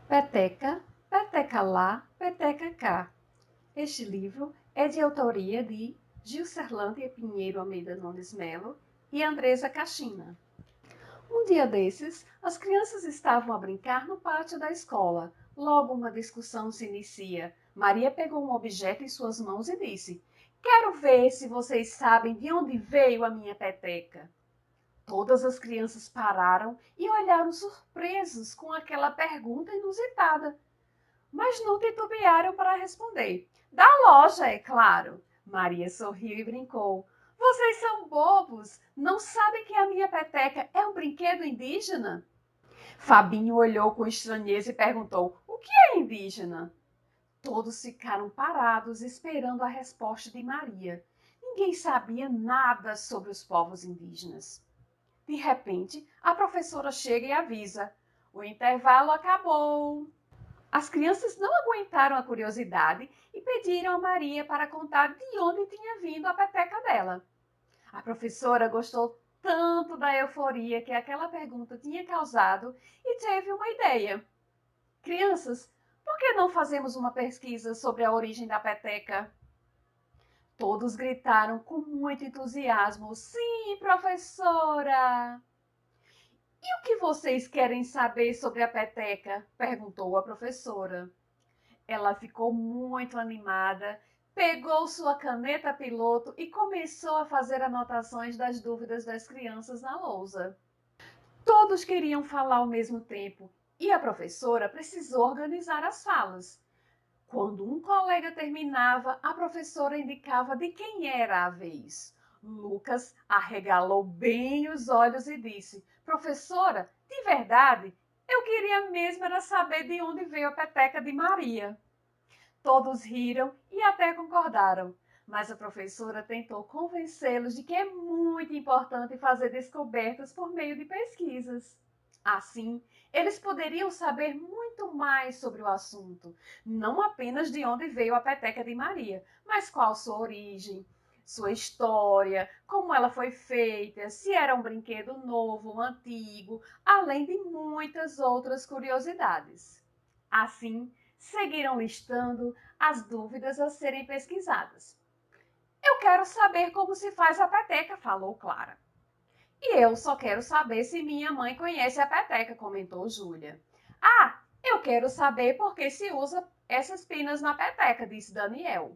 Peteca, peteca lá, peteca cá. Este livro é de autoria de Gilcerlândia Pinheiro Almeida Nunes Melo e Andresa Caixina. Um dia desses, as crianças estavam a brincar no pátio da escola. Logo uma discussão se inicia. Maria pegou um objeto em suas mãos e disse: "Quero ver se vocês sabem de onde veio a minha peteca." Todas as crianças pararam e olharam surpresos com aquela pergunta inusitada, mas não titubearam para responder. "Da loja, é claro." Maria sorriu e brincou. "Vocês são bobos, não sabem que a minha peteca é um brinquedo indígena?" Fabinho olhou com estranheza e perguntou: "O que é indígena?" Todos ficaram parados esperando a resposta de Maria. Ninguém sabia nada sobre os povos indígenas. De repente, a professora chega e avisa: "O intervalo acabou." As crianças não aguentaram a curiosidade e pediram a Maria para contar de onde tinha vindo a peteca dela. A professora gostou tanto da euforia que aquela pergunta tinha causado e teve uma ideia. "Crianças, por que não fazemos uma pesquisa sobre a origem da peteca?" Todos gritaram com muito entusiasmo: "Sim, professora!" "E o que vocês querem saber sobre a peteca?" perguntou a professora. Ela ficou muito animada, pegou sua caneta piloto e começou a fazer anotações das dúvidas das crianças na lousa. Todos queriam falar ao mesmo tempo e a professora precisou organizar as falas. Quando um colega terminava, a professora indicava de quem era a vez. Lucas arregalou bem os olhos e disse: "Professora, de verdade, eu queria mesmo era saber de onde veio a peteca de Maria." Todos riram e até concordaram, mas a professora tentou convencê-los de que é muito importante fazer descobertas por meio de pesquisas. Assim, eles poderiam saber muito mais sobre o assunto, não apenas de onde veio a peteca de Maria, mas qual sua origem, sua história, como ela foi feita, se era um brinquedo novo ou antigo, além de muitas outras curiosidades. Assim, seguiram listando as dúvidas a serem pesquisadas. "Eu quero saber como se faz a peteca", falou Clara. "E eu só quero saber se minha mãe conhece a peteca", comentou Júlia. "Ah, eu quero saber por que se usa essas pinas na peteca", disse Daniel.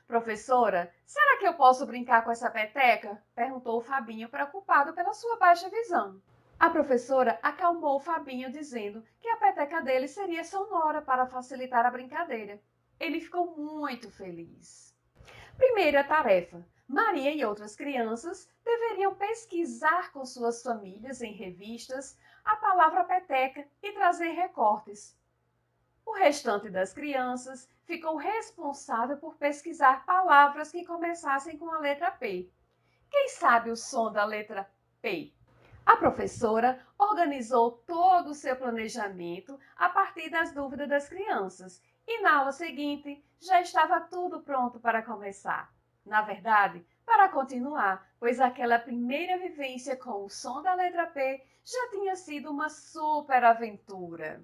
"Professora, será que eu posso brincar com essa peteca?", perguntou Fabinho, preocupado pela sua baixa visão. A professora acalmou Fabinho, dizendo que a peteca dele seria sonora para facilitar a brincadeira. Ele ficou muito feliz. Primeira tarefa: Maria e outras crianças deveriam pesquisar com suas famílias em revistas a palavra peteca e trazer recortes. O restante das crianças ficou responsável por pesquisar palavras que começassem com a letra P. Quem sabe o som da letra P? A professora organizou todo o seu planejamento a partir das dúvidas das crianças e na aula seguinte já estava tudo pronto para começar. Na verdade, para continuar, pois aquela primeira vivência com o som da letra P já tinha sido uma super aventura.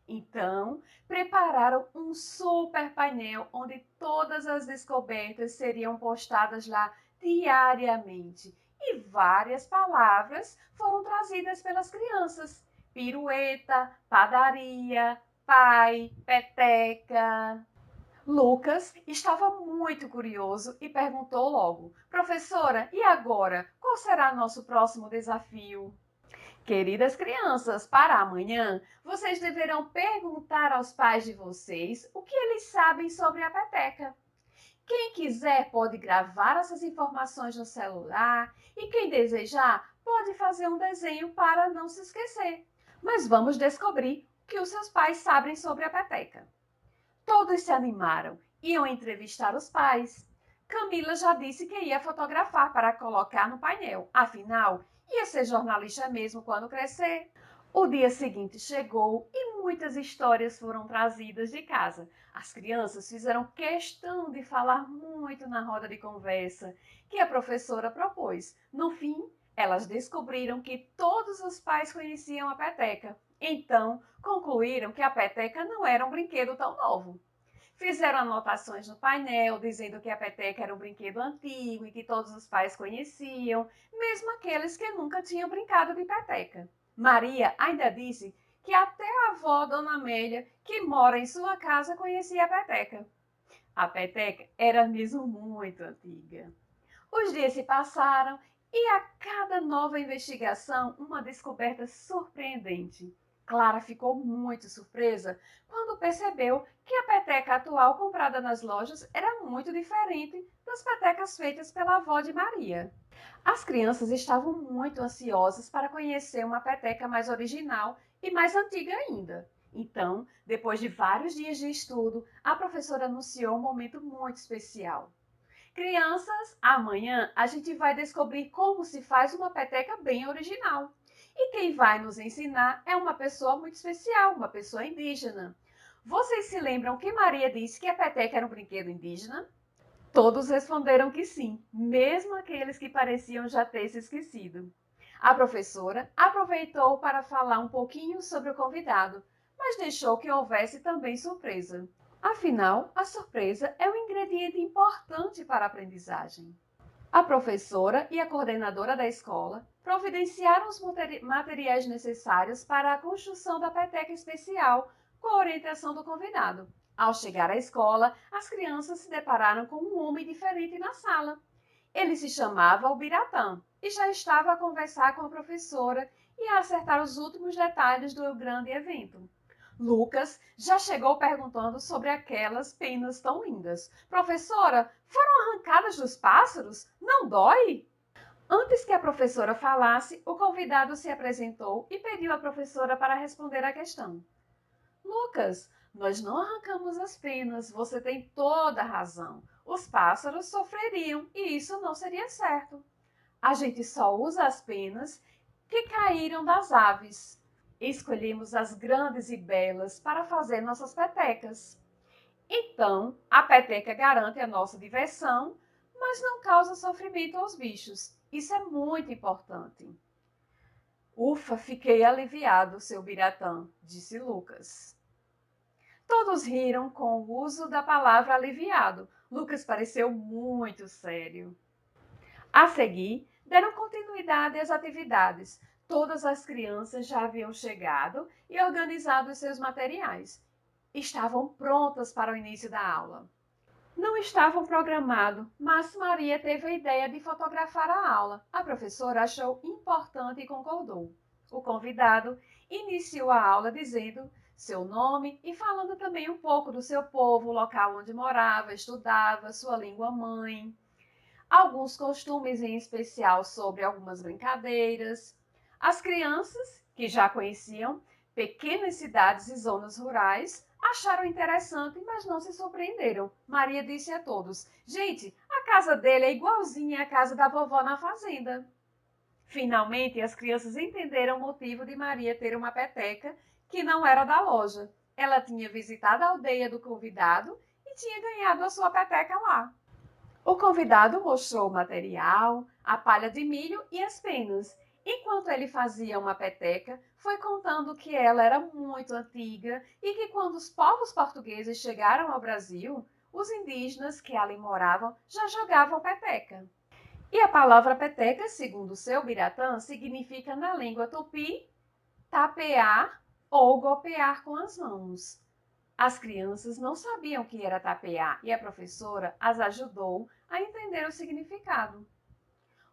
Então, prepararam um super painel onde todas as descobertas seriam postadas lá diariamente e várias palavras foram trazidas pelas crianças: pirueta, padaria, pai, peteca. Lucas estava muito curioso e perguntou logo: "Professora, e agora? Qual será nosso próximo desafio?" Queridas crianças, para amanhã, vocês deverão perguntar aos pais de vocês o que eles sabem sobre a peteca. Quem quiser pode gravar essas informações no celular e quem desejar pode fazer um desenho para não se esquecer. Mas vamos descobrir o que os seus pais sabem sobre a peteca. Todos se animaram, iam entrevistar os pais. Camila já disse que ia fotografar para colocar no painel, afinal, ia ser jornalista mesmo quando crescer. O dia seguinte chegou e muitas histórias foram trazidas de casa. As crianças fizeram questão de falar muito na roda de conversa que a professora propôs. No fim, elas descobriram que todos os pais conheciam a peteca Então, concluíram que a peteca não era um brinquedo tão novo. Fizeram anotações no painel dizendo que a peteca era um brinquedo antigo e que todos os pais conheciam, mesmo aqueles que nunca tinham brincado de peteca. Maria ainda disse que até a avó Dona Amélia, que mora em sua casa, conhecia a peteca. A peteca era mesmo muito antiga. Os dias se passaram e a cada nova investigação, uma descoberta surpreendente. Clara ficou muito surpresa quando percebeu que a peteca atual comprada nas lojas era muito diferente das petecas feitas pela avó de Maria. As crianças estavam muito ansiosas para conhecer uma peteca mais original e mais antiga ainda. Então, depois de vários dias de estudo, a professora anunciou um momento muito especial. Crianças, amanhã a gente vai descobrir como se faz uma peteca bem original. E quem vai nos ensinar é uma pessoa muito especial, uma pessoa indígena. Vocês se lembram que Maria disse que a peteca era um brinquedo indígena? Todos responderam que sim, mesmo aqueles que pareciam já ter se esquecido. A professora aproveitou para falar um pouquinho sobre o convidado, mas deixou que houvesse também surpresa. Afinal, a surpresa é um ingrediente importante para a aprendizagem. A professora e a coordenadora da escola providenciaram os materiais necessários para a construção da peteca especial com a orientação do convidado. Ao chegar à escola, as crianças se depararam com um homem diferente na sala. Ele se chamava Albiratã e já estava a conversar com a professora e a acertar os últimos detalhes do grande evento. Lucas já chegou perguntando sobre aquelas penas tão lindas. Professora, foram arrancadas dos pássaros? Não dói? Antes que a professora falasse, o convidado se apresentou e pediu à professora para responder à questão. Lucas, nós não arrancamos as penas, você tem toda a razão. Os pássaros sofreriam e isso não seria certo. A gente só usa as penas que caíram das aves. Escolhemos as grandes e belas para fazer nossas petecas. Então, a peteca garante a nossa diversão, mas não causa sofrimento aos bichos. Isso é muito importante. Ufa, fiquei aliviado, seu Biratã, disse Lucas. Todos riram com o uso da palavra aliviado. Lucas pareceu muito sério. A seguir, deram continuidade às atividades. Todas as crianças já haviam chegado e organizado seus materiais. Estavam prontas para o início da aula. Não estavam programados, mas Maria teve a ideia de fotografar a aula. A professora achou importante e concordou. O convidado iniciou a aula dizendo seu nome e falando também um pouco do seu povo, o local onde morava, estudava, sua língua mãe, alguns costumes em especial sobre algumas brincadeiras. As crianças, que já conheciam pequenas cidades e zonas rurais, acharam interessante, mas não se surpreenderam. Maria disse a todos: gente, a casa dele é igualzinha à casa da vovó na fazenda. Finalmente, as crianças entenderam o motivo de Maria ter uma peteca que não era da loja. Ela tinha visitado a aldeia do convidado e tinha ganhado a sua peteca lá. O convidado mostrou o material, a palha de milho e as penas. Enquanto ele fazia uma peteca, foi contando que ela era muito antiga e que quando os povos portugueses chegaram ao Brasil, os indígenas que ali moravam já jogavam peteca. E a palavra peteca, segundo seu Biratã, significa na língua tupi tapear ou golpear com as mãos. As crianças não sabiam o que era tapear e a professora as ajudou a entender o significado.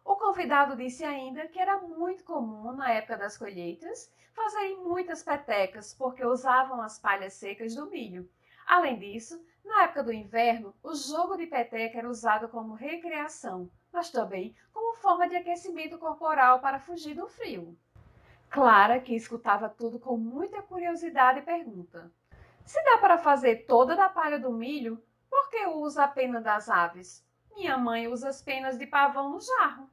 O convidado disse ainda que era muito comum, na época das colheitas, fazerem muitas petecas porque usavam as palhas secas do milho. Além disso, na época do inverno, o jogo de peteca era usado como recreação, mas também como forma de aquecimento corporal para fugir do frio. Clara, que escutava tudo com muita curiosidade, pergunta: se dá para fazer toda da palha do milho, por que usa a pena das aves? Minha mãe usa as penas de pavão no jarro.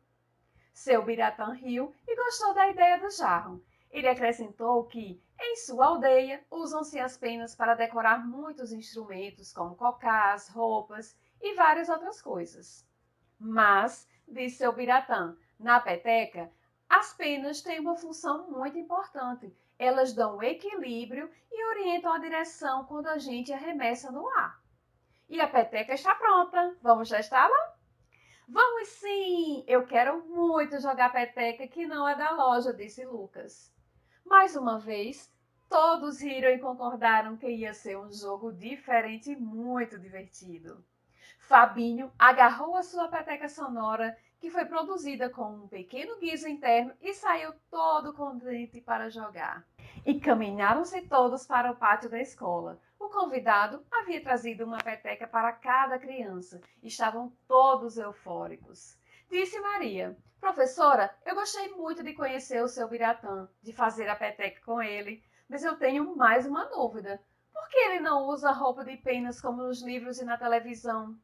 Seu Biratã riu e gostou da ideia do jarro. Ele acrescentou que, em sua aldeia, usam-se as penas para decorar muitos instrumentos, como cocás, roupas e várias outras coisas. Mas, disse seu Biratã, na peteca, as penas têm uma função muito importante. Elas dão equilíbrio e orientam a direção quando a gente arremessa no ar. E a peteca está pronta. Vamos testá-la? Vamos sim! Eu quero muito jogar peteca que não é da loja, disse Lucas. Mais uma vez, todos riram e concordaram que ia ser um jogo diferente e muito divertido. Fabinho agarrou a sua peteca sonora, que foi produzida com um pequeno guiso interno, e saiu todo contente para jogar. E caminharam-se todos para o pátio da escola. O convidado havia trazido uma peteca para cada criança. Estavam todos eufóricos. Disse Maria: Professora, eu gostei muito de conhecer o seu Biratã, de fazer a peteca com ele, mas eu tenho mais uma dúvida. Por que ele não usa roupa de penas como nos livros e na televisão?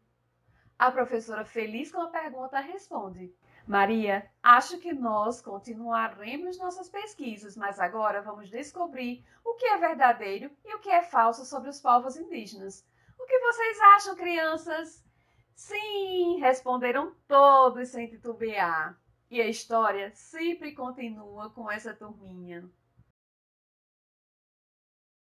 A professora, feliz com a pergunta, responde: Maria, acho que nós continuaremos nossas pesquisas, mas agora vamos descobrir o que é verdadeiro e o que é falso sobre os povos indígenas. O que vocês acham, crianças? Sim, responderam todos sem titubear. E a história sempre continua com essa turminha.